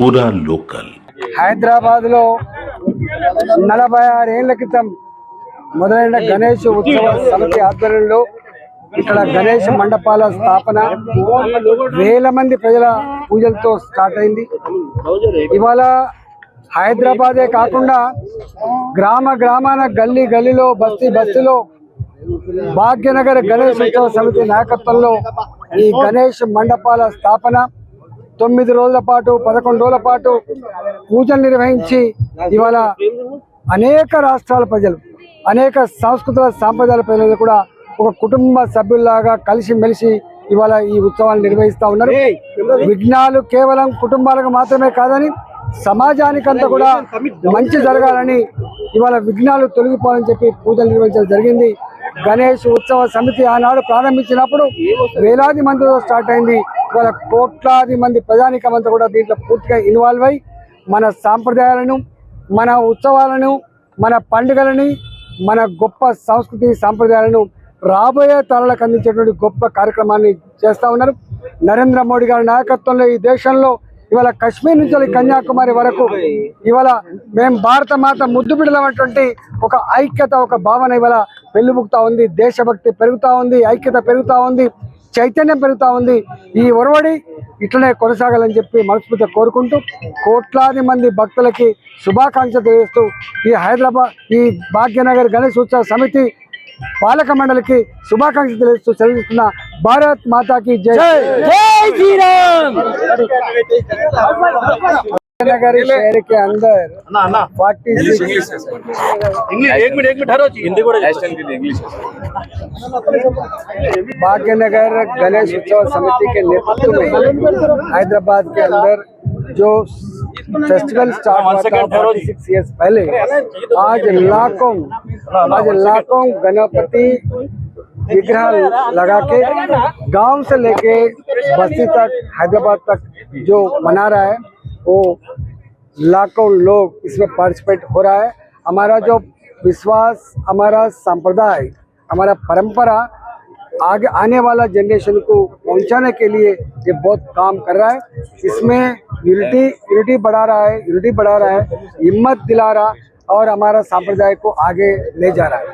पूरा लोकल। హైదరాబాద్ లో 46 ఏళ్ల క్రితం మొదలైన గణేష్ ఉత్సవ సమితి ఆధ్వర్యంలో ఇక్కడ గణేష్ మండపాల స్థాపన వేల మంది ప్రజల పూజలతో స్టార్ట్ అయింది. ఇవాళ హైదరాబాదే కాకుండా గ్రామ గ్రామాన గల్లీ గల్లీలో బస్తీ బస్తీలో భాగ్యనగర్ గణేష్ ఉత్సవ సమితి నాయకత్వంలో ఈ గణేష్ మండపాల స్థాపన 9 రోజుల పాటు 11 రోజుల పాటు పూజలు నిర్వహించి ఇవాళ అనేక రాష్ట్రాల ప్రజలు అనేక సంస్కృతుల సాంప్రదాయాల ప్రజలు కూడా ఒక కుటుంబ సభ్యుల్లాగా కలిసిమెలిసి ఇవాళ ఈ ఉత్సవాలు నిర్వహిస్తూ ఉన్నారు. విఘ్నాలు కేవలం కుటుంబాలకు మాత్రమే కాదని సమాజానికంతా కూడా మంచి జరగాలని ఇవాళ విఘ్నాలు తొలగిపోవాలని చెప్పి పూజలు నిర్వహించడం జరిగింది. గణేష్ ఉత్సవ సమితి ఆనాడు ప్రారంభించినప్పుడు వేలాది మందితో స్టార్ట్ అయింది. ఇవాళ కోట్లాది మంది ప్రజానికమంతా కూడా దీంట్లో పూర్తిగా ఇన్వాల్వ్ అయ్యి మన సాంప్రదాయాలను మన ఉత్సవాలను మన పండుగలని మన గొప్ప సంస్కృతి సాంప్రదాయాలను రాబోయే తరాలకు అందించేటువంటి గొప్ప కార్యక్రమాన్ని చేస్తూ ఉన్నారు. నరేంద్ర మోడీ గారి నాయకత్వంలో ఈ దేశంలో ఇవాళ కశ్మీర్ నుంచి కన్యాకుమారి వరకు ఇవాళ మేము భారత మాత ముద్దు బిడ్డలమైనటువంటి ఒక ఐక్యత ఒక భావన ఇవాళ పెళ్లిబుక్తా ఉంది. దేశభక్తి పెరుగుతూ ఉంది, ఐక్యత పెరుగుతూ ఉంది, చైతన్యం పెరుగుతూ ఉంది. ఈ ఒరవడి ఇట్లనే కొనసాగాలని చెప్పి మనస్ఫూర్తిగా కోరుకుంటూ కోట్లాది మంది భక్తులకి శుభాకాంక్షలు తెలియజేస్తూ ఈ హైదరాబాద్ ఈ భాగ్యనగర్ గణేష్ ఉత్సవ సమితి పాలక మండలికి శుభాకాంక్షలు తెలియజేస్తూ చదివిస్తున్న భారత్ మాతాకి జై జై శ్రీరామ్. नगर शहर के अंदर 46 भाग्यनगर गणेश उत्सव समिति के नेतृत्व में हैदराबाद के अंदर जो फेस्टिवल स्टार्ट हुआ था 46 ईयर्स पहले, आज लाखों गणपति विग्रह लगा के गांव से लेके बस्ती तक हैदराबाद तक जो मना रहा है वो लाखों लोग इसमें पार्टिसिपेट हो रहा है. हमारा जो विश्वास, हमारा संप्रदाय, हमारा परंपरा आगे आने वाला जनरेशन को पहुंचाने के लिए ये बहुत काम कर रहा है. इसमें यूनिटी बढ़ा रहा है, हिम्मत दिला रहा और हमारा संप्रदाय को आगे ले जा रहा है.